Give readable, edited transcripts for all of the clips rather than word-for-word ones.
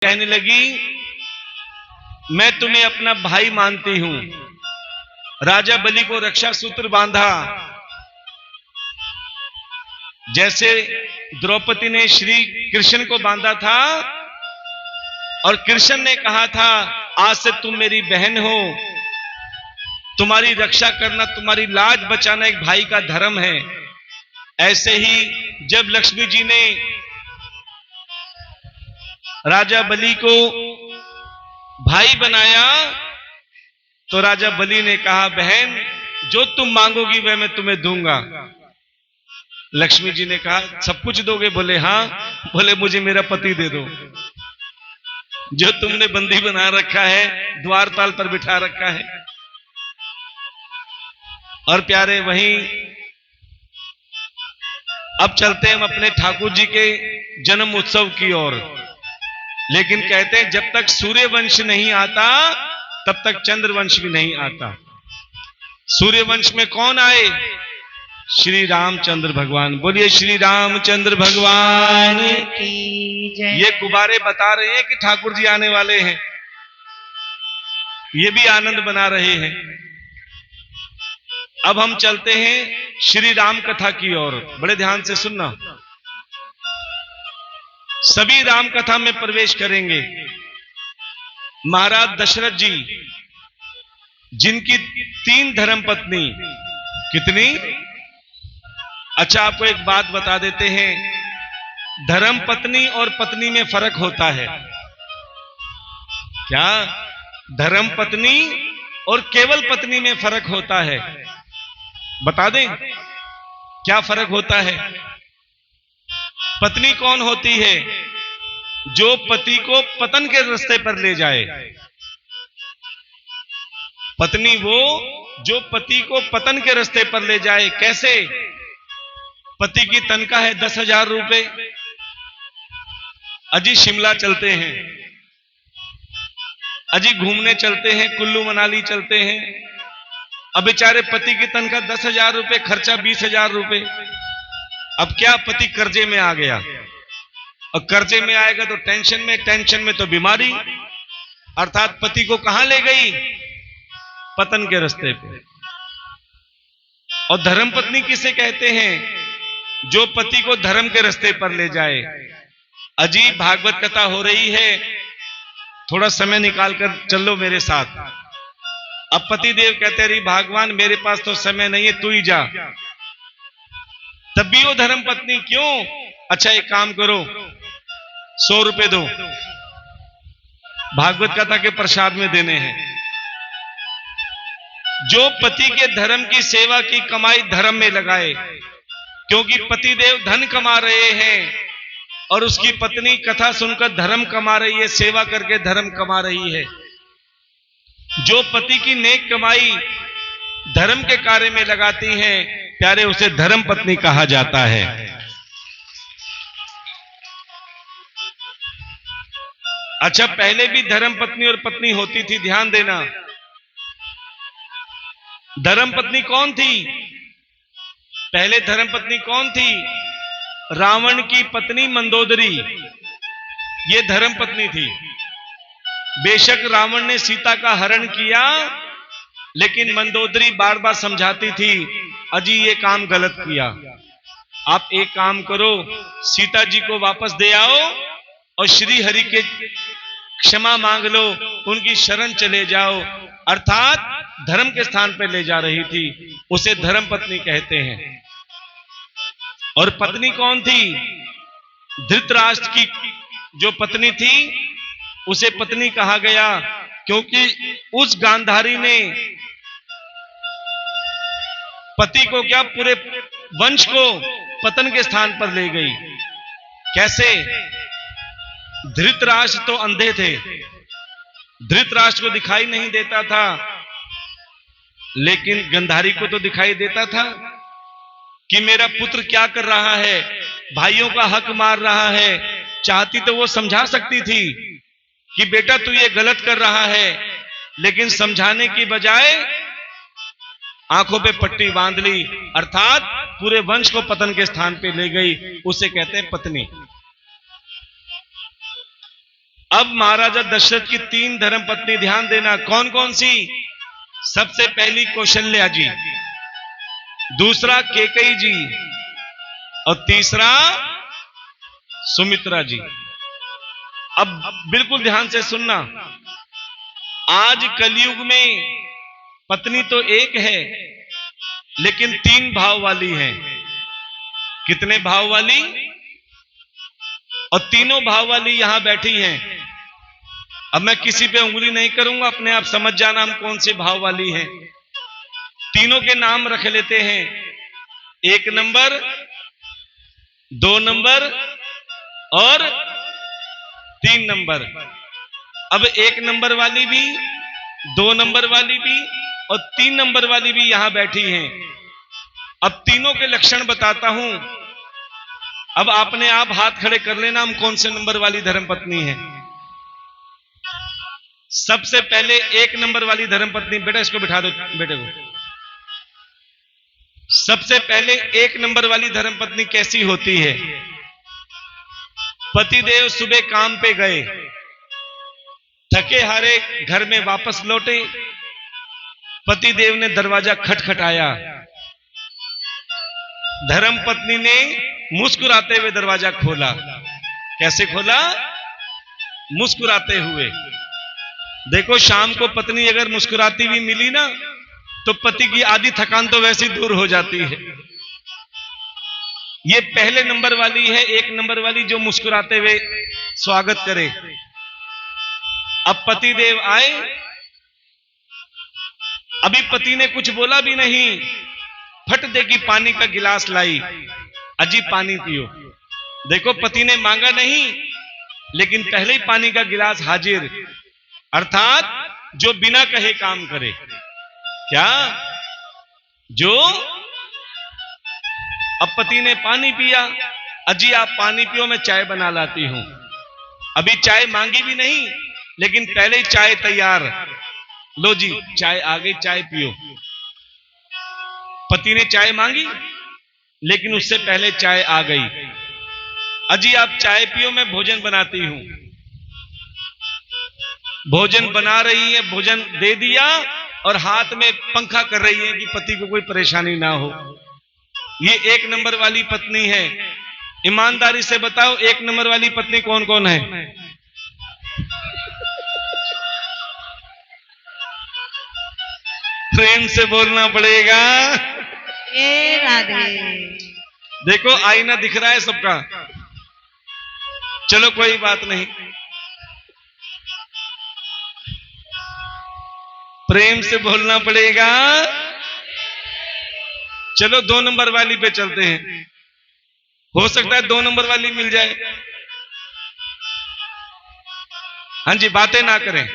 कहने लगी, मैं तुम्हें अपना भाई मानती हूं। राजा बलि को रक्षा सूत्र बांधा, जैसे द्रौपदी ने श्री कृष्ण को बांधा था और कृष्ण ने कहा था आज से तुम मेरी बहन हो, तुम्हारी रक्षा करना, तुम्हारी लाज बचाना एक भाई का धर्म है। ऐसे ही जब लक्ष्मी जी ने राजा बलि को भाई बनाया तो राजा बलि ने कहा, बहन जो तुम मांगोगी वह मैं तुम्हें दूंगा। लक्ष्मी जी ने कहा, सब कुछ दोगे? बोले हाँ। बोले मुझे मेरा पति दे दो, जो तुमने बंदी बना रखा है, द्वारपाल पर बिठा रखा है। और प्यारे वहीं अब चलते हैं हम अपने ठाकुर जी के जन्म उत्सव की ओर। लेकिन कहते हैं जब तक सूर्य वंश नहीं आता तब तक चंद्र वंश भी नहीं आता। सूर्य वंश में कौन आए? श्री रामचंद्र भगवान। बोलिए श्री रामचंद्र भगवान की जय। ये गुब्बारे बता रहे हैं कि ठाकुर जी आने वाले हैं, ये भी आनंद बना रहे हैं। अब हम चलते हैं श्री राम कथा की ओर। बड़े ध्यान से सुनना, सभी राम कथा में प्रवेश करेंगे। महाराज दशरथ जी, जिनकी 3 धर्मपत्नी, कितनी? अच्छा, आपको एक बात बता देते हैं, धर्मपत्नी और पत्नी में फर्क होता है। क्या? धर्मपत्नी और केवल पत्नी में फर्क होता है। बता दें क्या फर्क होता है? पत्नी कौन होती है? जो पति को पतन के रास्ते पर ले जाए। पत्नी वो जो पति को पतन के रास्ते पर ले जाए। कैसे? पति की तनख्वाह है 10,000 रुपए, अजी शिमला चलते हैं, अजी घूमने चलते हैं, कुल्लू मनाली चलते हैं। अब बेचारे पति की तनख्वाह 10,000 रुपए, खर्चा 20,000 रुपए। अब क्या? पति कर्जे में आ गया, और कर्जे में आएगा तो टेंशन में, टेंशन में तो बीमारी, अर्थात पति को कहां ले गई? पतन के रास्ते पे। और धर्मपत्नी किसे कहते हैं? जो पति को धर्म के रास्ते पर ले जाए। अजीब भागवत कथा हो रही है, थोड़ा समय निकाल कर चलो मेरे साथ। अब पति देव कहते रही, भगवान मेरे पास तो समय नहीं है, तू ही जा। तब भी वो धर्म पत्नी, क्यों? अच्छा एक काम करो, 100 रुपए दो, भागवत कथा के प्रसाद में देने हैं। जो पति के धर्म की सेवा की कमाई धर्म में लगाए, क्योंकि पति देव धन कमा रहे हैं और उसकी पत्नी कथा सुनकर धर्म कमा रही है, सेवा करके धर्म कमा रही है। जो पति की नेक कमाई धर्म के कार्य में लगाती हैं, प्यारे उसे धर्म पत्नी कहा जाता है। अच्छा, पहले भी धर्म पत्नी और पत्नी होती थी, ध्यान देना। धर्म पत्नी कौन थी? पहले धर्म पत्नी कौन थी? रावण की पत्नी मंदोदरी, ये धर्म पत्नी थी। बेशक रावण ने सीता का हरण किया, लेकिन मंदोदरी बार बार समझाती थी, अजी ये काम गलत किया, आप एक काम करो, सीता जी को वापस दे आओ और श्री हरि के क्षमा मांग लो, उनकी शरण चले जाओ। अर्थात धर्म के स्थान पर ले जा रही थी, उसे धर्म पत्नी कहते हैं। और पत्नी कौन थी? धृतराष्ट्र की जो पत्नी थी उसे पत्नी कहा गया, क्योंकि उस गांधारी ने पति को क्या, पूरे वंश को पतन के स्थान पर ले गई। कैसे? धृतराष्ट्र तो अंधे थे, धृतराष्ट्र को दिखाई नहीं देता था, लेकिन गांधारी को तो दिखाई देता था कि मेरा पुत्र क्या कर रहा है, भाइयों का हक मार रहा है। चाहती तो वो समझा सकती थी कि बेटा तू ये गलत कर रहा है, लेकिन समझाने की बजाय आंखों पे पट्टी बांध ली, अर्थात पूरे वंश को पतन के स्थान पे ले गई। उसे कहते हैं पत्नी। अब महाराजा दशरथ की 3 धर्मपत्नी, ध्यान देना, कौन कौन सी? सबसे पहली कौशल्या जी, दूसरा केकई जी, और तीसरा सुमित्रा जी। अब बिल्कुल ध्यान से सुनना, आज कलयुग में पत्नी तो एक है, लेकिन 3 भाव वाली है। कितने भाव वाली? और तीनों भाव वाली यहां बैठी हैं। अब मैं किसी पे उंगली नहीं करूंगा, अपने आप समझ जाना हम कौन से भाव वाली हैं। तीनों के नाम रख लेते हैं, 1 नंबर, 2 नंबर और 3 नंबर। अब 1 नंबर वाली भी, 2 नंबर वाली भी और 3 नंबर वाली भी यहां बैठी हैं। अब तीनों के लक्षण बताता हूं। अब आपने आप हाथ खड़े कर लेना, हम कौन से नंबर वाली धर्मपत्नी है। सबसे पहले 1 नंबर वाली धर्मपत्नी, बेटा इसको बिठा दो, बेटे को। सबसे पहले 1 नंबर वाली धर्मपत्नी कैसी होती है? पतिदेव सुबह काम पे गए, थके हारे घर में वापस लौटे, पतिदेव ने दरवाजा खटखटाया, धर्मपत्नी ने मुस्कुराते हुए दरवाजा खोला। कैसे खोला? मुस्कुराते हुए। देखो, शाम को पत्नी अगर मुस्कुराती हुई मिली ना, तो पति की आधी थकान तो वैसे ही दूर हो जाती है। ये पहले नंबर वाली है, 1 नंबर वाली, जो मुस्कुराते हुए स्वागत करे। अब पतिदेव आए, अभी पति ने कुछ बोला भी नहीं, फट दे की पानी का गिलास लाई, अजी पानी पियो। देखो, पति ने मांगा नहीं, लेकिन पहले ही पानी का गिलास हाजिर, अर्थात जो बिना कहे काम करे। क्या? जो। अब पति ने पानी पिया, अजी आप पानी पियो, मैं चाय बना लाती हूं। अभी चाय मांगी भी नहीं, लेकिन पहले ही चाय तैयार। लो जी, चाय आ गई, चाय पियो। पति ने चाय मांगी, लेकिन उससे पहले चाय आ गई। अजी आप चाय पियो, मैं भोजन बनाती हूं। भोजन बना रही है, भोजन दे दिया और हाथ में पंखा कर रही है कि पति को कोई परेशानी ना हो। ये 1 नंबर वाली पत्नी है। ईमानदारी से बताओ, 1 नंबर वाली पत्नी कौन कौन है? प्रेम से बोलना पड़ेगा। ये राधे। देखो, आईना दिख रहा है सबका। चलो कोई बात नहीं, प्रेम से बोलना पड़ेगा। चलो 2 नंबर वाली पे चलते हैं, हो सकता है 2 नंबर वाली मिल जाए। हाँ जी, बातें ना करें,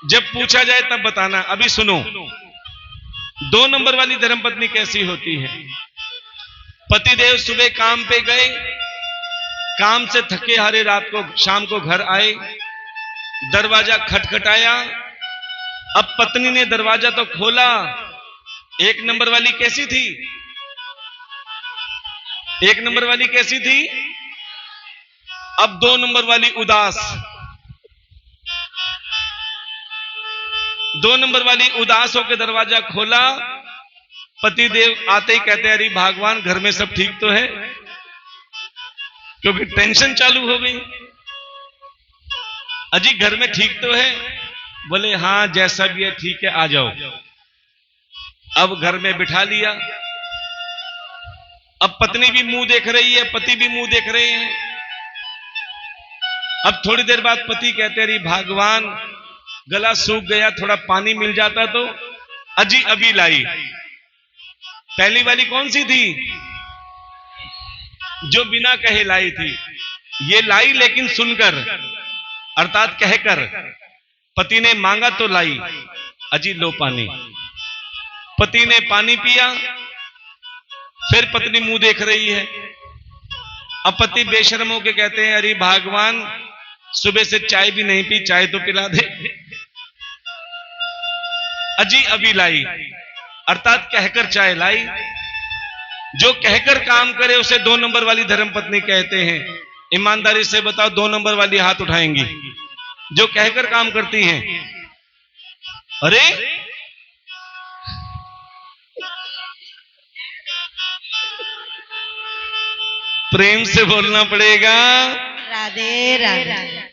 जब पूछा जाए तब बताना। अभी सुनो, 2 नंबर वाली धर्मपत्नी कैसी होती है? पतिदेव सुबह काम पे गए, काम से थके हारे रात को शाम को घर आए, दरवाजा खटखटाया। अब पत्नी ने दरवाजा तो खोला। 1 नंबर वाली कैसी थी? 1 नंबर वाली कैसी थी? अब 2 नंबर वाली उदास। 2 नंबर वाली उदास होकर दरवाजा खोला। पतिदेव आते ही कहते हैं, अरे भगवान, घर में सब ठीक तो है? क्योंकि टेंशन चालू हो गई। अजी घर में ठीक तो है? बोले हां, जैसा भी है ठीक है, आ जाओ। अब घर में बिठा लिया। अब पत्नी भी मुंह देख रही है, पति भी मुंह देख रहे हैं। अब थोड़ी देर बाद पति कहते हैं, अरे भगवान, गला सूख गया, थोड़ा पानी मिल जाता तो। अजी अभी लाई। पहली वाली कौन सी थी? जो बिना कहे लाई थी। ये लाई लेकिन सुनकर, अर्थात कहकर। पति ने मांगा तो लाई, अजी लो पानी। पति ने पानी पिया, फिर पत्नी मुंह देख रही है। अब पति बेशर्म होके कहते हैं, अरे भगवान, सुबह से चाय भी नहीं पी, चाय तो पिला दे। अजी अभी लाई, अर्थात कहकर चाय लाई। जो कहकर काम करे उसे 2 नंबर वाली धर्मपत्नी कहते हैं। ईमानदारी से बताओ, 2 नंबर वाली हाथ उठाएंगी जो कहकर काम करती हैं। अरे प्रेम से बोलना पड़ेगा। राधे राधे।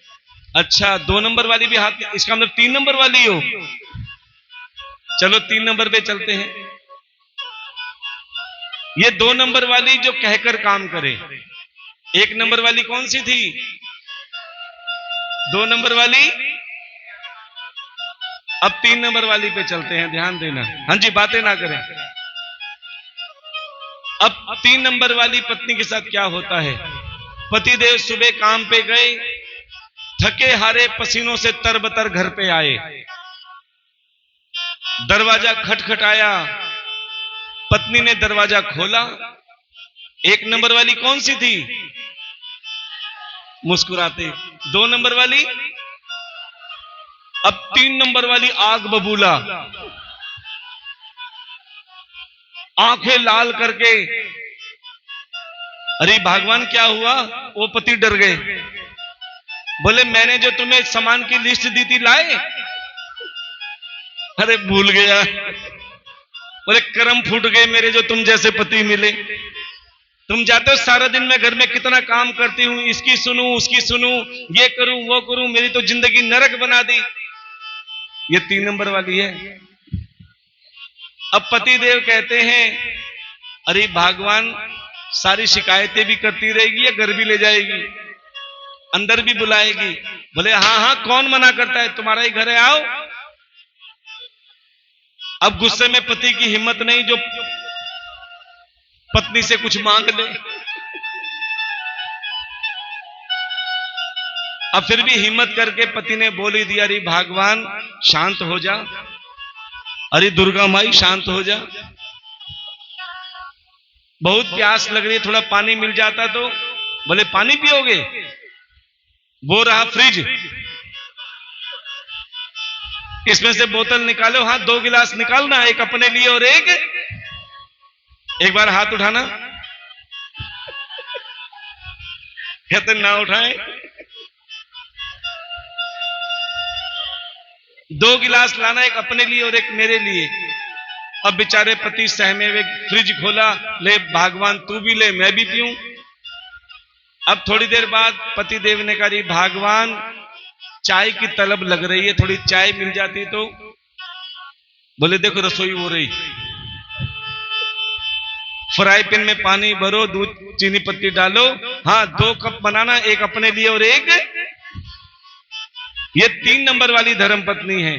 अच्छा, 2 नंबर वाली भी हाथ, इसका मतलब 3 नंबर वाली हो। चलो 3 नंबर पे चलते हैं। ये 2 नंबर वाली जो कहकर काम करे। 1 नंबर वाली कौन सी थी? 2 नंबर वाली। अब 3 नंबर वाली पे चलते हैं, ध्यान देना। हाँ जी, बातें ना करें। अब 3 नंबर वाली पत्नी के साथ क्या होता है? पतिदेव सुबह काम पे गए, थके हारे पसीनों से तरबतर घर पे आए। दरवाजा खटखटाया, पत्नी ने दरवाजा खोला। 1 नंबर वाली कौन सी थी? मुस्कुराते। 2 नंबर वाली। अब 3 नंबर वाली आग बबूला, आंखें लाल करके। अरे भगवान क्या हुआ? वो पति डर गए, बोले मैंने जो तुम्हें सामान की लिस्ट दी थी लाए? अरे भूल गया। बोले कर्म फूट गए मेरे जो तुम जैसे पति मिले। तुम जाते हो सारा दिन, मैं घर में कितना काम करती हूं, इसकी सुनूं उसकी सुनूं, ये करूं वो करूं, मेरी तो जिंदगी नरक बना दी। ये 3 नंबर वाली है। अब पति देव कहते हैं अरे भगवान सारी शिकायतें भी करती रहेगी या घर भी ले जाएगी, अंदर भी बुलाएगी? बोले हाँ हाँ, कौन मना करता है, तुम्हारा ही घर है, आओ। अब गुस्से में पति की हिम्मत नहीं जो पत्नी से कुछ मांग ले। अब फिर भी हिम्मत करके पति ने बोल ही दिया, अरे भगवान शांत हो जा, अरे दुर्गा माई शांत हो जा, बहुत प्यास लग रही है, थोड़ा पानी मिल जाता तो। बोले पानी पियोगे? वो रहा फ्रिज, इसमें से बोतल निकालो। हाँ, 2 गिलास निकालना, एक अपने लिए और एक बार हाथ उठाना। कहते ना उठाएं। 2 गिलास लाना, एक अपने लिए और एक मेरे लिए। अब बेचारे पति सहमे हुए फ्रिज खोला, ले भगवान तू भी ले, मैं भी पीऊं। अब थोड़ी देर बाद पति देव ने कहा, भगवान चाय की तलब लग रही है, थोड़ी चाय मिल जाती तो। बोले देखो रसोई हो रही, फ्राई पैन में पानी भरो, दूध चीनी पत्ती डालो। हाँ, 2 कप बनाना, एक अपने लिए और एक। ये 3 नंबर वाली धर्म पत्नी है।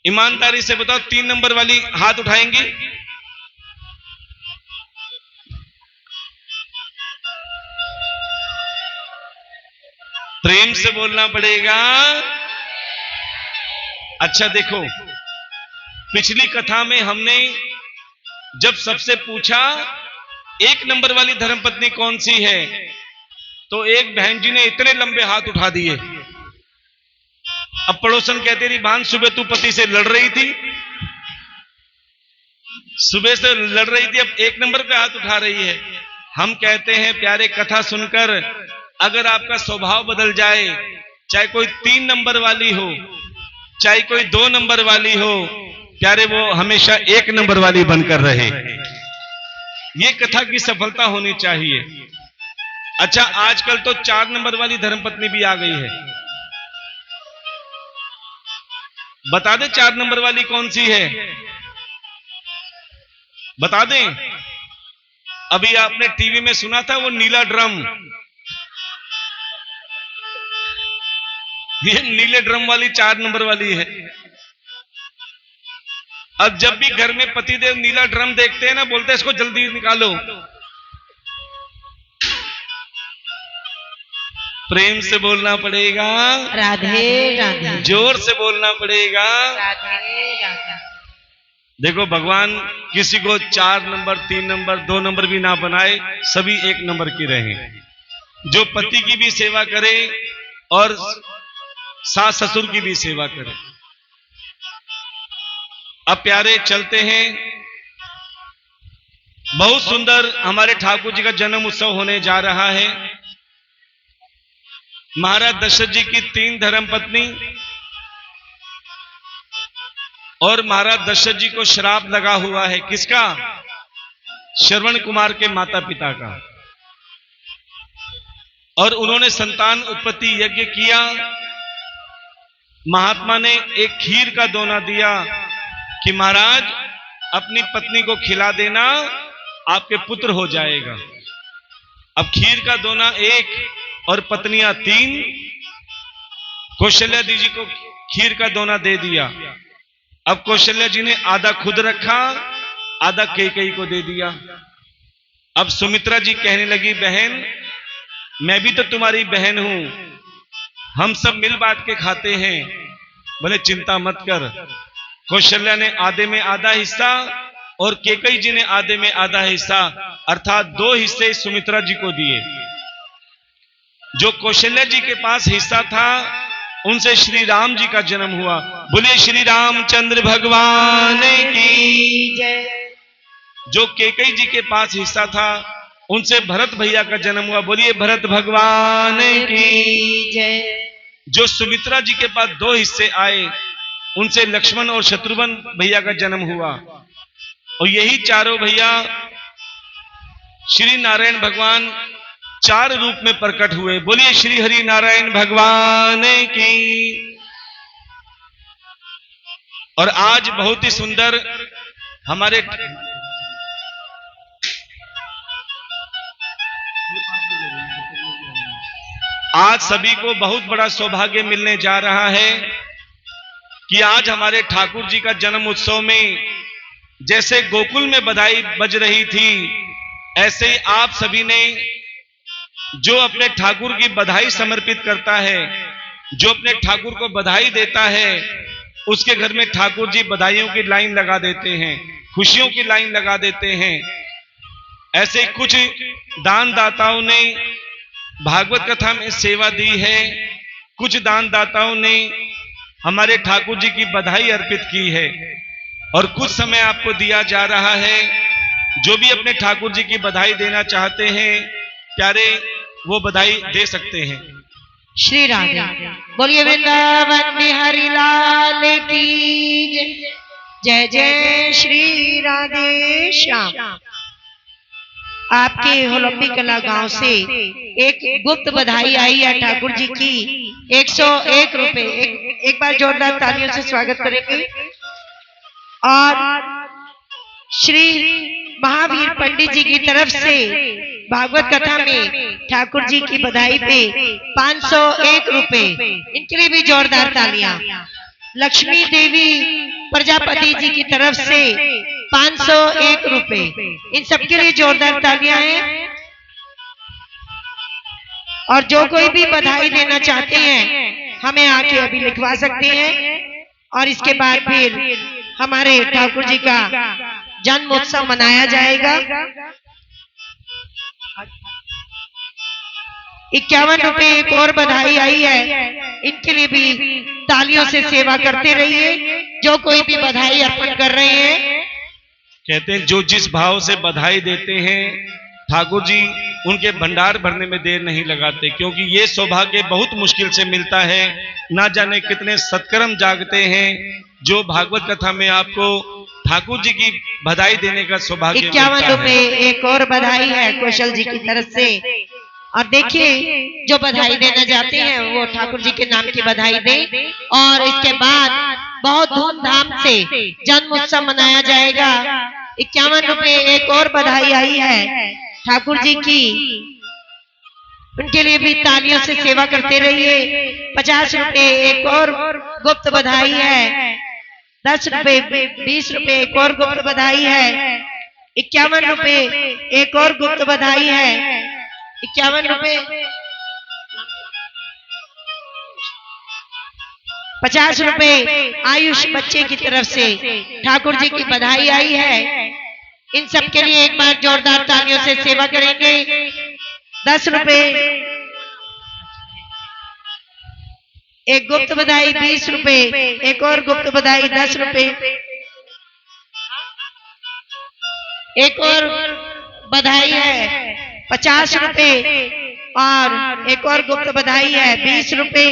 ईमानदारी से बताओ, 3 नंबर वाली हाथ उठाएंगी? प्रेम से बोलना पड़ेगा। अच्छा देखो, पिछली कथा में हमने जब सबसे पूछा 1 नंबर वाली धर्मपत्नी कौन सी है, तो एक बहन जी ने इतने लंबे हाथ उठा दिए। अब पड़ोसन कहते रही, भान सुबह तू पति से लड़ रही थी, सुबह से लड़ रही थी, अब 1 नंबर पे हाथ उठा रही है। हम कहते हैं प्यारे, कथा सुनकर अगर आपका स्वभाव बदल जाए, चाहे कोई 3 नंबर वाली हो, चाहे कोई 2 नंबर वाली हो, प्यारे वो हमेशा 1 नंबर वाली बनकर रहे। ये कथा की सफलता होनी चाहिए। अच्छा, आजकल तो 4 नंबर वाली धर्मपत्नी भी आ गई है। बता दे 4 नंबर वाली कौन सी है? बता दें। अभी आपने टीवी में सुना था वो नीला ड्रम, ये नीले ड्रम वाली 4 नंबर वाली है। अब जब भी घर में पतिदेव नीला ड्रम देखते हैं ना, बोलते हैं इसको जल्दी निकालो। प्रेम से बोलना पड़ेगा। राधे राधे। जोर से बोलना पड़ेगा। राधे राधे। देखो भगवान किसी को 4 नंबर, 3 नंबर, 2 नंबर भी ना बनाए, सभी 1 नंबर की रहें। जो पति की भी सेवा करे और सास ससुर की भी सेवा करे। अब प्यारे चलते हैं, बहुत सुंदर हमारे ठाकुर जी का जन्म उत्सव होने जा रहा है। महाराज दशरथ जी की 3 धर्मपत्नी और महाराज दशरथ जी को श्राप लगा हुआ है। किसका? श्रवण कुमार के माता पिता का। और उन्होंने संतान उत्पत्ति यज्ञ किया। महात्मा ने एक खीर का दोना दिया कि महाराज अपनी पत्नी को खिला देना, आपके पुत्र हो जाएगा। अब खीर का दोना 1 और पत्नियां 3। कौशल्या जी को खीर का दोना दे दिया। अब कौशल्या जी ने आधा खुद रखा, आधा कैकेयी को दे दिया। अब सुमित्रा जी कहने लगी, बहन मैं भी तो तुम्हारी बहन हूं, हम सब मिल बांट के खाते हैं। बोले चिंता मत कर। कौशल्या ने आधे में आधा हिस्सा और कैकेयी जी ने आधे में आधा हिस्सा, अर्थात 2 हिस्से सुमित्रा जी को दिए। जो कौशल्या जी के पास हिस्सा था उनसे श्री राम जी का जन्म हुआ। बोले श्री रामचंद्र भगवान की जय। जो कैकेयी जी के पास हिस्सा था उनसे भरत भैया का जन्म हुआ। बोलिए भरत भगवान की जय। जो सुमित्रा जी के पास 2 हिस्से आए उनसे लक्ष्मण और शत्रुघ्न भैया का जन्म हुआ। और यही चारों भैया श्री नारायण भगवान 4 रूप में प्रकट हुए। बोलिए श्री हरि नारायण भगवान की। और आज बहुत ही सुंदर हमारे आज सभी को बहुत बड़ा सौभाग्य मिलने जा रहा है कि आज हमारे ठाकुर जी का जन्म उत्सव में जैसे गोकुल में बधाई बज रही थी, ऐसे ही आप सभी ने जो अपने ठाकुर की बधाई समर्पित करता है, जो अपने ठाकुर को बधाई देता है, उसके घर में ठाकुर जी बधाइयों की लाइन लगा देते हैं, खुशियों की लाइन लगा देते हैं। ऐसे कुछ दान दाताओं ने भागवत कथा में सेवा दी है, कुछ दान दाताओं ने हमारे ठाकुर जी की बधाई अर्पित की है और कुछ समय आपको दिया जा रहा है। जो भी अपने ठाकुर जी की बधाई देना चाहते हैं प्यारे, वो बधाई दे सकते हैं। श्री राधे। बोलिए वृंदावन बिहारी लाल की जय। जय श्री राधे श्याम। आपके होलंबी कला गांव से एक गुप्त बधाई आई है ठाकुर जी की 101 रुपए। एक बार जोरदार तालियों से स्वागत करेंगे। और श्री महावीर पंडित जी की तरफ से भागवत कथा में ठाकुर जी की बधाई पे 501 रुपए, इनके लिए भी जोरदार तालियां। लक्ष्मी देवी प्रजापति जी की तरफ से 501 रुपए, इन सबके लिए जोरदार तालियां हैं। और जो कोई भी बधाई देना चाहते हैं हमें आके अभी लिखवा सकते हैं। और इसके बाद फिर हमारे ठाकुर जी का जन्म उत्सव मनाया जाएगा। 51 रुपए एक और बधाई आई है, इनके लिए भी तालियों से सेवा करते रहिए। जो कोई भी बधाई अर्पण कर रहे हैं, कहते हैं जो जिस भाव से बधाई देते हैं ठाकुर जी उनके भंडार भरने में देर नहीं लगाते, क्योंकि ये सौभाग्य बहुत मुश्किल से मिलता है। ना जाने कितने सत्कर्म जागते हैं जो भागवत कथा में आपको ठाकुर जी की बधाई देने का सौभाग्य मिलता है। 51 रुपए एक और बधाई है कौशल जी की तरफ से। और देखिए जो बधाई देना चाहते हैं वो ठाकुर जी के नाम की बधाई दें। और इसके बाद बहुत धूमधाम से जन्म उत्सव मनाया जाएगा। 51 रुपए एक और बधाई आई है ठाकुर जी की, उनके लिए भी तालियों से सेवा करते रहिए। 50 रुपए एक और गुप्त बधाई है। 10 रुपए 20 रुपए एक और गुप्त बधाई है। 51 रुपए एक और गुप्त बधाई है। 51 रुपए 50 रुपए आयुष बच्चे की तरफ से ठाकुर जी की बधाई आई है। इन सब के लिए एक बार जोरदार तालियों से सेवा करेंगे। 10 रुपए एक गुप्त बधाई, 20 रुपए एक और गुप्त बधाई, 10 रुपए एक और बधाई है। 50 रुपए और एक और गुप्त बधाई है 20 रुपए।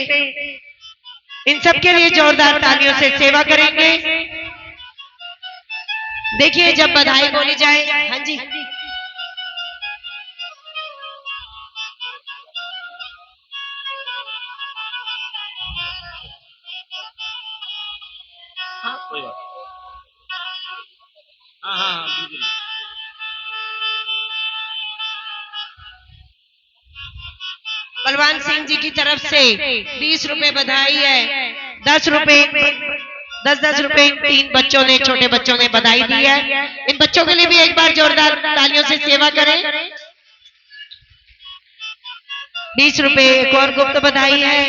इन सब के लिए जोरदार तालियों से सेवा करेंगे। देखिए जब बधाई बोली जाए, हाँ जी, कोई बात। हाँ हाँ हाँ, बिल्कुल। बलवान सिंह जी की तरफ से 20 रुपए बधाई है। 10 रुपए 10 रुपए 3 बच्चों ने, छोटे बच्चों ने बधाई दी है। इन बच्चों के लिए भी एक बार जोरदार तालियों से सेवा करें। 20 रुपए एक और गुप्त बधाई है।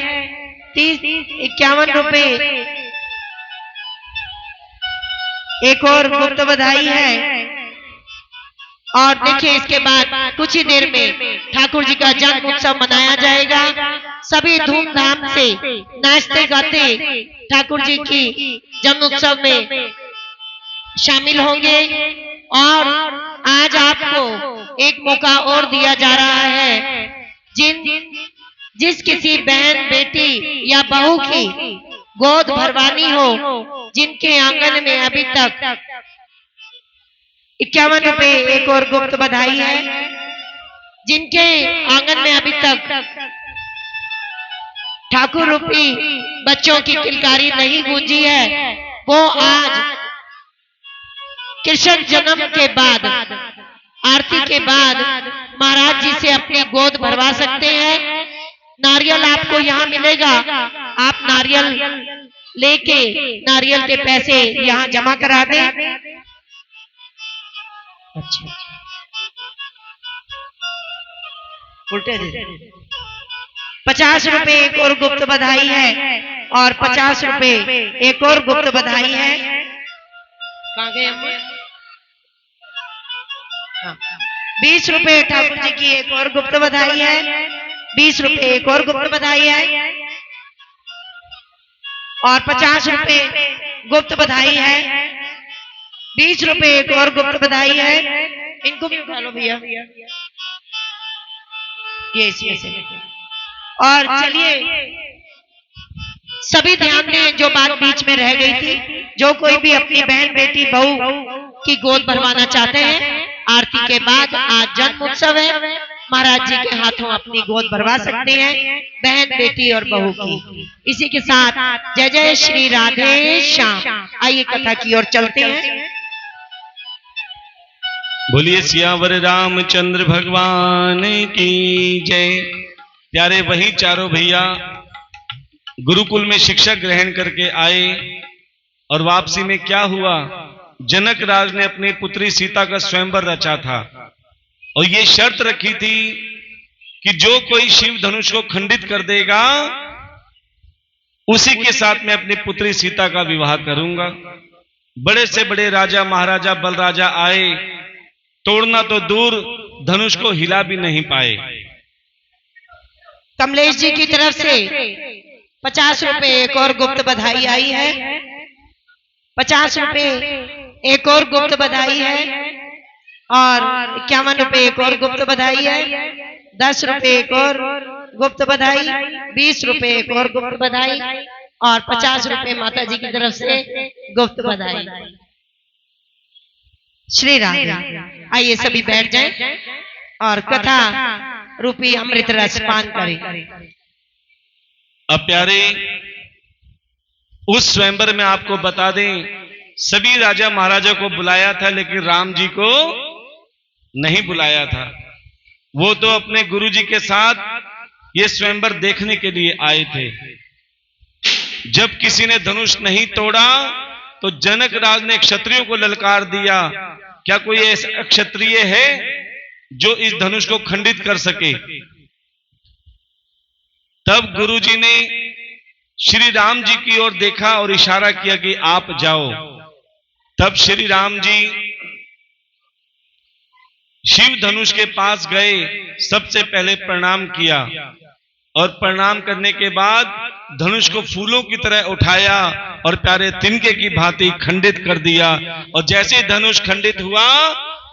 51 रुपए एक और गुप्त बधाई है। और देखिए इसके बाद कुछ ही देर में ठाकुर जी का जन्म उत्सव मनाया जाएगा। सभी धूमधाम से नाचते गाते ठाकुर जी की जन्म उत्सव में शामिल होंगे। और आज आपको एक मौका और दिया जा रहा है। जिस किसी बहन, बेटी या बहू की गोद भरवानी हो, जिनके आंगन में अभी तक 51 रुपए एक और गुप्त बधाई है। जिनके आंगन में अभी तक ठाकुर रूपी बच्चों की किलकारी नहीं गूंजी है, वो आज कृष्ण जन्म के बाद, आरती के बाद महाराज जी से अपनी गोद भरवा सकते हैं। नारियल आपको यहाँ मिलेगा। आप नारियल लेके नारियल के पैसे यहाँ जमा करा दें। अच्छा, उल्टे दे। 50 रुपए एक और गुप्त बधाई है। और 50 रुपए एक और गुप्त बधाई है। कहाँ गए हम? 20 रुपए ठाकुर जी की एक और गुप्त बधाई है। 20 रुपए एक और गुप्त बधाई है। और 50 रुपए गुप्त बधाई है। 20 रुपए एक और गुप्त बधाई है। इनको भी उठा लो भैया, ये इसमें से। और चलिए सभी ध्यान दें, जो बात बीच में रह गई थी, जो कोई भी अपनी बहन, बेटी, बहू की गोद भरवाना चाहते हैं, आरती के बाद आज जन्म उत्सव है, महाराज जी के हाथों अपनी गोद भरवा सकते हैं, बहन, बेटी और बहू की। इसी के साथ जय जय श्री राधे श्याम। आइए कथा की ओर चलते हैं। बोलिए सियावर रामचंद्र भगवान की जय। प्यारे वही चारों भैया गुरुकुल में शिक्षा ग्रहण करके आए और वापसी में क्या हुआ, जनक राज ने अपनी पुत्री सीता का स्वयंवर रचा था और ये शर्त रखी थी कि जो कोई शिव धनुष को खंडित कर देगा उसी के साथ मैं अपनी पुत्री सीता का विवाह करूंगा। बड़े से बड़े राजा महाराजा बलराजा आए, तोड़ना तो दूर धनुष को हिला भी नहीं पाए। कमलेश जी की तरफ से 50 रुपए एक और गुप्त बधाई आई है। 50 रुपए एक और गुप्त बधाई है। और 51 रुपए एक और गुप्त बधाई है। 10 रुपए एक और गुप्त बधाई। 20 रुपए एक और गुप्त बधाई। और 50 रुपए माता जी की तरफ से गुप्त बधाई। श्री राम। आइए सभी बैठ जाएं और कथा रूपी अमृत रस पान करें। अब प्यारे उस स्वयंवर में आपको बता दें, सभी राजा महाराजा को बुलाया था लेकिन राम जी को नहीं बुलाया था। वो तो अपने गुरु जी के साथ ये स्वयंवर देखने के लिए आए थे। जब किसी ने धनुष नहीं तोड़ा तो जनक राज ने क्षत्रियों को ललकार दिया, क्या कोई ऐसा क्षत्रिय है जो इस धनुष को खंडित कर सके। तब गुरुजी ने श्री राम जी की ओर देखा और इशारा किया कि आप जाओ। तब श्री राम जी शिव धनुष के पास गए, सबसे पहले प्रणाम किया और प्रणाम करने के बाद धनुष को फूलों की तरह उठाया और प्यारे तिनके की भांति खंडित कर दिया। और जैसे धनुष खंडित हुआ,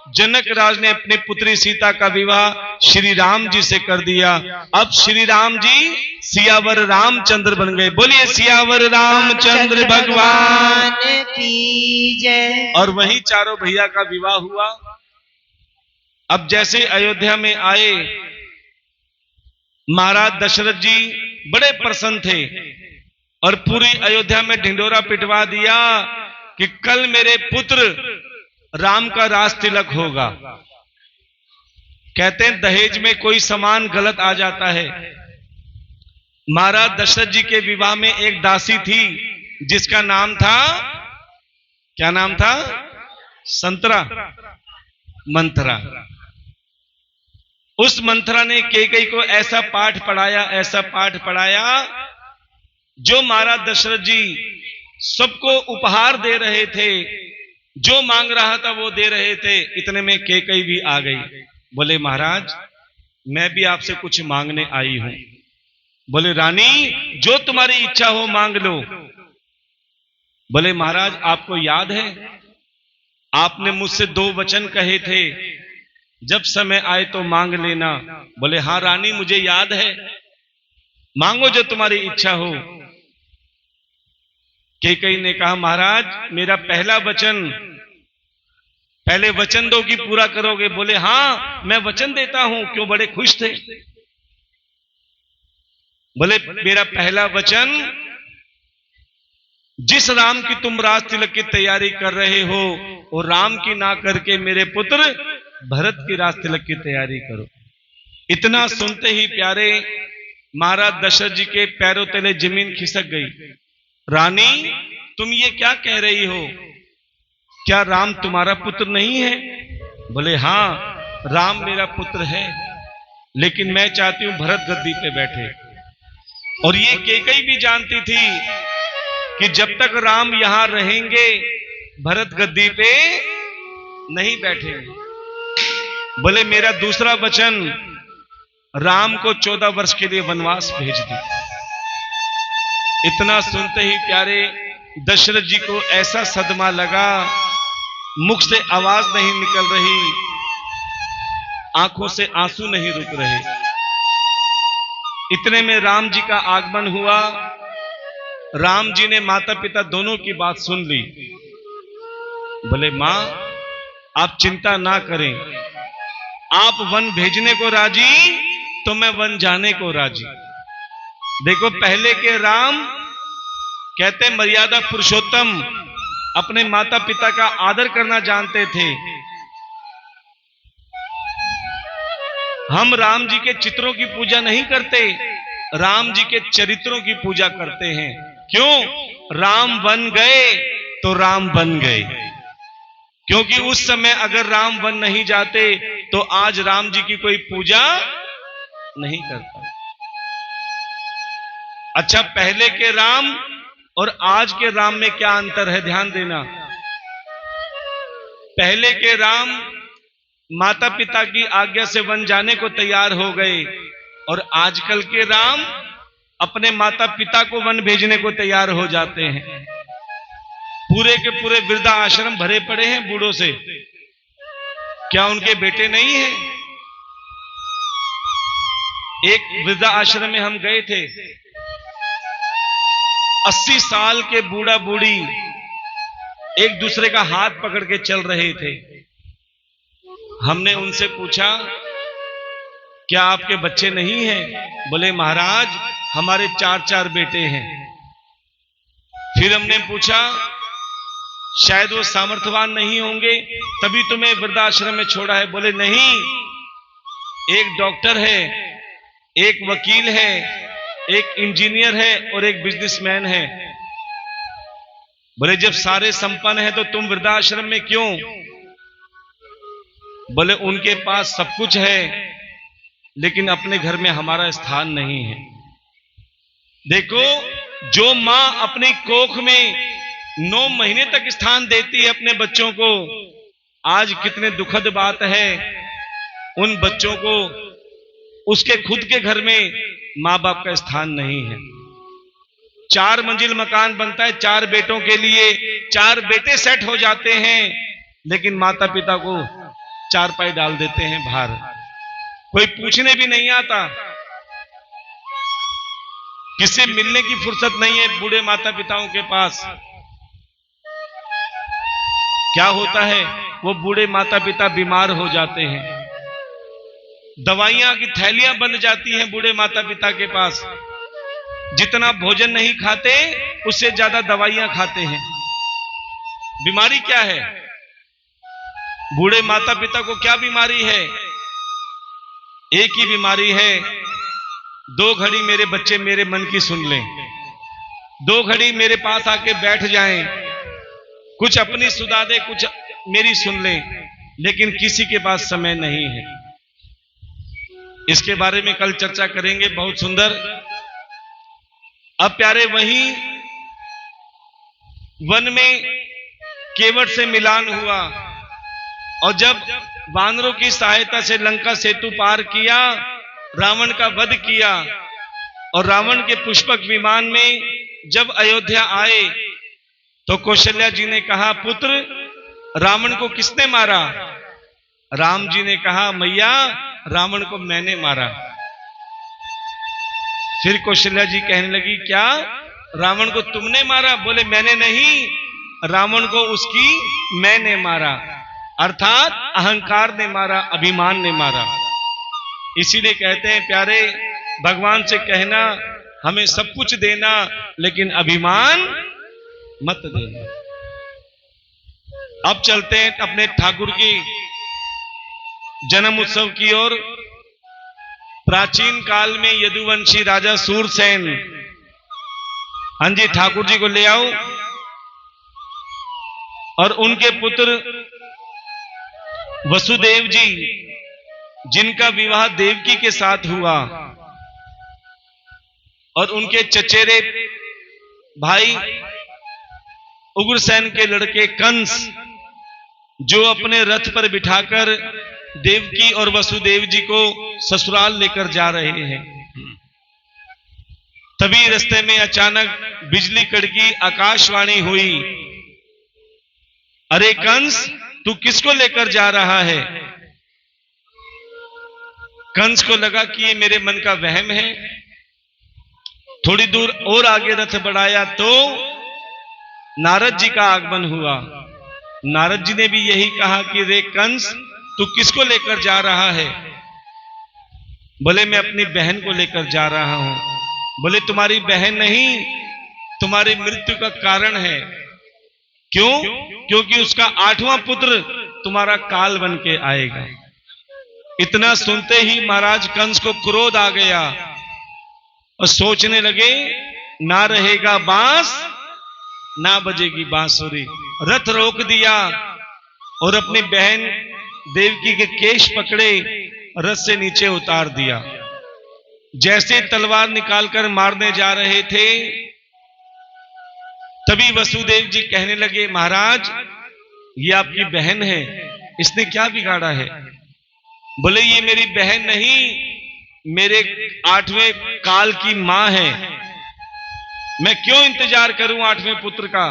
जनक राज ने अपनी पुत्री सीता का विवाह श्री राम जी से कर दिया। अब श्री राम जी सियावर रामचंद्र बन गए। बोलिए सियावर रामचंद्र भगवान की जय। और वहीं चारों भैया का विवाह हुआ। अब जैसे अयोध्या में आए, महाराज दशरथ जी बड़े प्रसन्न थे और पूरी अयोध्या में ढिंढोरा पिटवा दिया कि कल मेरे पुत्र राम का राज तिलक होगा। कहते हैं दहेज में कोई सामान गलत आ जाता है। महाराज दशरथ जी के विवाह में एक दासी थी जिसका नाम था, क्या नाम था? संतरा, मंथरा। उस मंथरा ने कैकेयी को ऐसा पाठ पढ़ाया, ऐसा पाठ पढ़ाया, जो महाराज दशरथ जी सबको उपहार दे रहे थे, जो मांग रहा था वो दे रहे थे। इतने में कैकेयी भी आ गई। बोले महाराज मैं भी आपसे कुछ मांगने आई हूं। बोले रानी जो तुम्हारी इच्छा हो मांग लो। बोले महाराज आपको याद है आपने मुझसे 2 वचन कहे थे, जब समय आए तो मांग लेना। बोले हाँ रानी मुझे याद है, मांगो जो तुम्हारी इच्छा हो। कैकेयी ने कहा महाराज मेरा पहला वचन, पहले वचन दो कि पूरा करोगे। बोले हाँ मैं वचन देता हूं। क्यों बड़े खुश थे। बोले मेरा पहला वचन, जिस राम की तुम राज तिलक की तैयारी कर रहे हो वो राम की ना करके मेरे पुत्र भरत की राज तिलक की तैयारी करो। इतना सुनते ही प्यारे महाराज दशरथ जी के पैरों तले जमीन खिसक गई। रानी तुम ये क्या कह रही हो? क्या राम तुम्हारा पुत्र नहीं है? बोले हाँ राम मेरा पुत्र है, लेकिन मैं चाहती हूं भरत गद्दी पे बैठे। और ये कैकेयी भी जानती थी कि जब तक राम यहां रहेंगे भरत गद्दी पे नहीं बैठेंगे। बोले मेरा दूसरा वचन, राम को 14 वर्ष के लिए वनवास भेज दी। इतना सुनते ही प्यारे दशरथ जी को ऐसा सदमा लगा, मुख से आवाज नहीं निकल रही, आंखों से आंसू नहीं रुक रहे। इतने में राम जी का आगमन हुआ। राम जी ने माता पिता दोनों की बात सुन ली। बोले मां आप चिंता ना करें, आप वन भेजने को राजी तो मैं वन जाने को राजी। देखो पहले के राम कहते मर्यादा पुरुषोत्तम, अपने माता पिता का आदर करना जानते थे। हम राम जी के चित्रों की पूजा नहीं करते, राम जी के चरित्रों की पूजा करते हैं। क्यों? राम बन गए तो राम बन गए। क्योंकि उस समय अगर राम वन नहीं जाते तो आज राम जी की कोई पूजा नहीं करता। अच्छा पहले के राम और आज के राम में क्या अंतर है? ध्यान देना। पहले के राम माता पिता की आज्ञा से वन जाने को तैयार हो गए और आजकल के राम अपने माता पिता को वन भेजने को तैयार हो जाते हैं। पूरे के पूरे वृद्धा आश्रम भरे पड़े हैं बूढ़ों से। क्या उनके बेटे नहीं हैं? एक वृद्धा आश्रम में हम गए थे, 80 साल के बूढ़ा बूढ़ी एक दूसरे का हाथ पकड़ के चल रहे थे। हमने उनसे पूछा क्या आपके बच्चे नहीं हैं? बोले महाराज हमारे 4-4 बेटे हैं। फिर हमने पूछा शायद वो सामर्थ्यवान नहीं होंगे तभी तुम्हें वृद्धाश्रम में छोड़ा है। बोले नहीं, एक डॉक्टर है, एक वकील है, एक इंजीनियर है और एक बिजनेसमैन है। बोले जब सारे संपन्न हैं तो तुम वृद्धाश्रम में क्यों? बोले उनके पास सब कुछ है लेकिन अपने घर में हमारा स्थान नहीं है। देखो जो मां अपनी कोख में 9 महीने तक स्थान देती है अपने बच्चों को, आज कितने दुखद बात है उन बच्चों को उसके खुद के घर में मां बाप का स्थान नहीं है। 4 मंजिल मकान बनता है 4 बेटों के लिए, 4 बेटे सेट हो जाते हैं लेकिन माता पिता को चारपाई डाल देते हैं बाहर, कोई पूछने भी नहीं आता, किससे मिलने की फुर्सत नहीं है बूढ़े माता पिताओं के पास। क्या होता है, वो बूढ़े माता पिता बीमार हो जाते हैं, दवाइयां की थैलियां बन जाती हैं बूढ़े माता पिता के पास। जितना भोजन नहीं खाते उससे ज्यादा दवाइयां खाते हैं। बीमारी क्या है? बूढ़े माता पिता को क्या बीमारी है? एक ही बीमारी है, 2 घड़ी मेरे बच्चे मेरे मन की सुन लें, 2 घड़ी मेरे पास आके बैठ जाएं, कुछ अपनी सुधा दे, कुछ मेरी सुन लें, लेकिन किसी के पास समय नहीं है। इसके बारे में कल चर्चा करेंगे, बहुत सुंदर। अब प्यारे, वहीं वन में केवट से मिलान हुआ, और जब वानरों की सहायता से लंका सेतु पार किया, रावण का वध किया, और रावण के पुष्पक विमान में जब अयोध्या आए तो कौशल्या जी ने कहा, पुत्र रावण को किसने मारा? राम जी ने कहा, मैया रावण को मैंने मारा। फिर कौशल्या जी कहने लगी, क्या रावण को तुमने मारा? बोले, मैंने नहीं, रावण को उसकी मैंने मारा, अर्थात अहंकार ने मारा, अभिमान ने मारा। इसीलिए कहते हैं प्यारे, भगवान से कहना हमें सब कुछ देना, लेकिन अभिमान मत देना। अब चलते हैं अपने ठाकुर की जन्म उत्सव की ओर। प्राचीन काल में यदुवंशी राजा सूरसेन, हाँ जी, ठाकुर जी को ले आओ, और उनके पुत्र वसुदेव जी, जिनका विवाह देवकी के साथ हुआ, और उनके चचेरे भाई उग्रसेन के लड़के कंस, जो अपने रथ पर बिठाकर देवकी और वसुदेव जी को ससुराल लेकर जा रहे हैं। तभी रास्ते में अचानक बिजली कड़की, आकाशवाणी हुई, अरे कंस, तू किसको लेकर जा रहा है? कंस को लगा कि ये मेरे मन का वहम है। थोड़ी दूर और आगे रथ बढ़ाया तो नारद जी का आगमन हुआ। नारद जी ने भी यही कहा कि रे कंस, तू किसको लेकर जा रहा है? बोले, मैं अपनी बहन को लेकर जा रहा हूं। बोले, तुम्हारी बहन नहीं, तुम्हारी मृत्यु का कारण है। क्यों? क्योंकि उसका 8वां पुत्र तुम्हारा काल बन के आएगा। इतना सुनते ही महाराज कंस को क्रोध आ गया, और सोचने लगे, ना रहेगा बांस ना बजेगी बांसुरी। रथ रोक दिया और अपनी बहन देवकी के केश पकड़े, रथ से नीचे उतार दिया। जैसे तलवार निकालकर मारने जा रहे थे, तभी वसुदेव जी कहने लगे, महाराज ये आपकी बहन है, इसने क्या बिगाड़ा है? बोले, ये मेरी बहन नहीं, मेरे 8वें काल की मां है, मैं क्यों इंतजार करूं 8वें पुत्र का?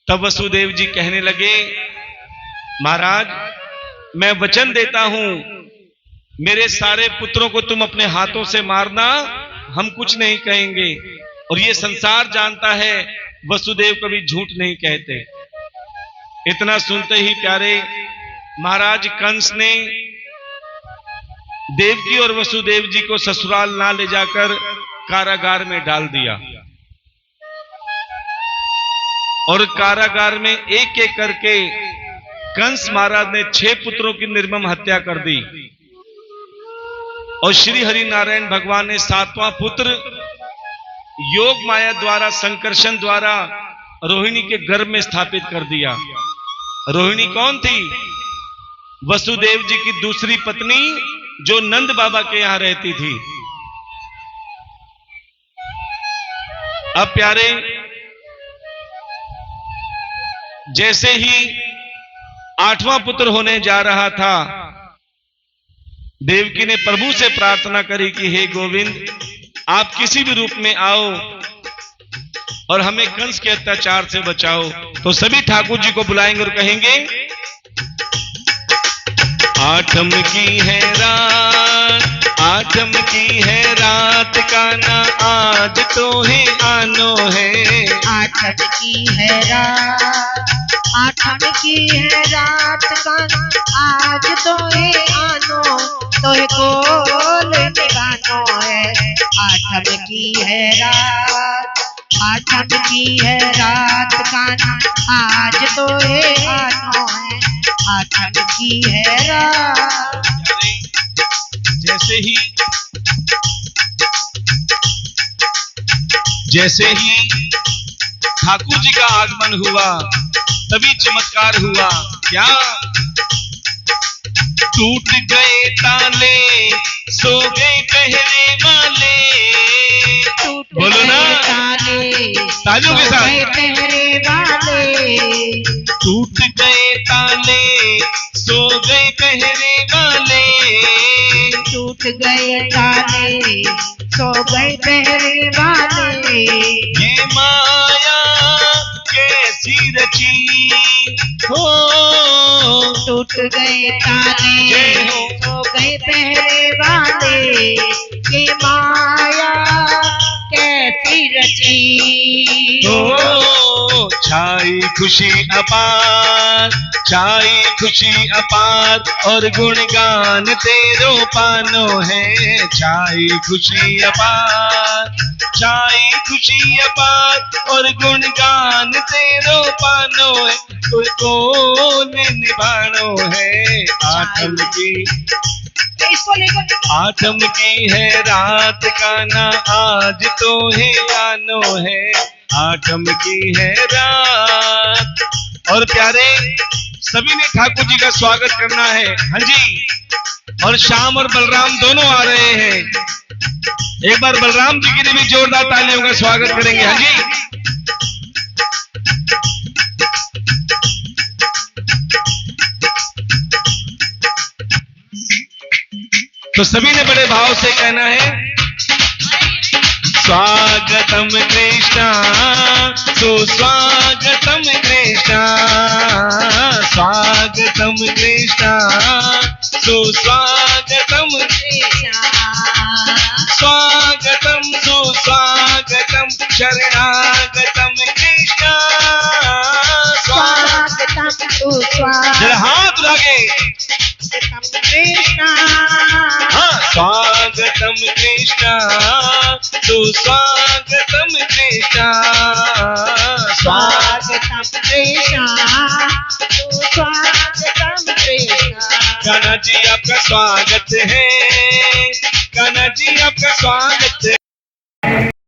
तब वसुदेव जी कहने लगे, महाराज मैं वचन देता हूं, मेरे सारे पुत्रों को तुम अपने हाथों से मारना, हम कुछ नहीं कहेंगे, और ये संसार जानता है वसुदेव कभी झूठ नहीं कहते। इतना सुनते ही प्यारे महाराज कंस ने देवकी और वसुदेव जी को ससुराल ना ले जाकर कारागार में डाल दिया, और कारागार में एक एक करके कंस महाराज ने 6 पुत्रों की निर्मम हत्या कर दी, और श्री हरि नारायण भगवान ने 7वां पुत्र योग माया द्वारा, संकर्षण द्वारा रोहिणी के गर्भ में स्थापित कर दिया। रोहिणी कौन थी? वसुदेव जी की दूसरी पत्नी, जो नंद बाबा के यहां रहती थी। अब प्यारे, जैसे ही 8वां पुत्र होने जा रहा था, देवकी ने प्रभु से प्रार्थना करी कि हे गोविंद, आप किसी भी रूप में आओ और हमें कंस के अत्याचार से बचाओ। तो सभी ठाकुर जी को बुलाएंगे और कहेंगे, आठम की है रात, आठम की है रात कान्हा आज तो है आनो है। आठम की है रात, आठम की है रात कान्हा आज तो है आनो, तो कोल निभानो है। आठम की है रात, आठम की है रात कान्हा आज तो है आनो है। आठम की है रात। जैसे ही ठाकुर जी का आगमन हुआ तभी चमत्कार हुआ। क्या? टूट गए ताले, सो गए पहरे वाले। बोलो ना, तालियों के साथ। पहरे वाले, टूट गए ताले, सो गए पहरे वाले। टूट गए ताले, सो गए पहरे वाले। ये माया कैसी रची हो, टूट गए ताले, सो गए पहरे वाले। ये माया कैसी रची हो। छाई खुशी अपार, छाई खुशी अपार और गुणगान तेरो पानो है। छाई खुशी अपार, छाई खुशी अपार और गुणगान तेरो पानो है। कोई कौन निभानो है। आठम की, आठम की है रात कान्हा आज तो है आनो है। आठम की है रात। और प्यारे सभी ने ठाकुर जी का स्वागत करना है। हाँ जी, और श्याम और बलराम दोनों आ रहे हैं। एक बार बलराम जी के लिए भी जोरदार तालियों का स्वागत करेंगे। हाँ जी, तो सभी ने बड़े भाव से कहना है, स्वागतम कृष्णा, सुस्वागतम कृष्णा। स्वागतम कृष्णा, सुस्वागतम कृष्णा। स्वागतम सुस्वागतम शरणागतम कृष्णा। स्वागतम सुस्वागतम जरा हाथ लगे। कृष्णा। हाँ, स्वागतम कृष्णा, सुस्वागतम कृष्णा। स्वागतम कृष्णा, सुस्वागतम कृष्णा। कान्हा जी आपका स्वागत है, कान्हा जी आपका स्वागत है।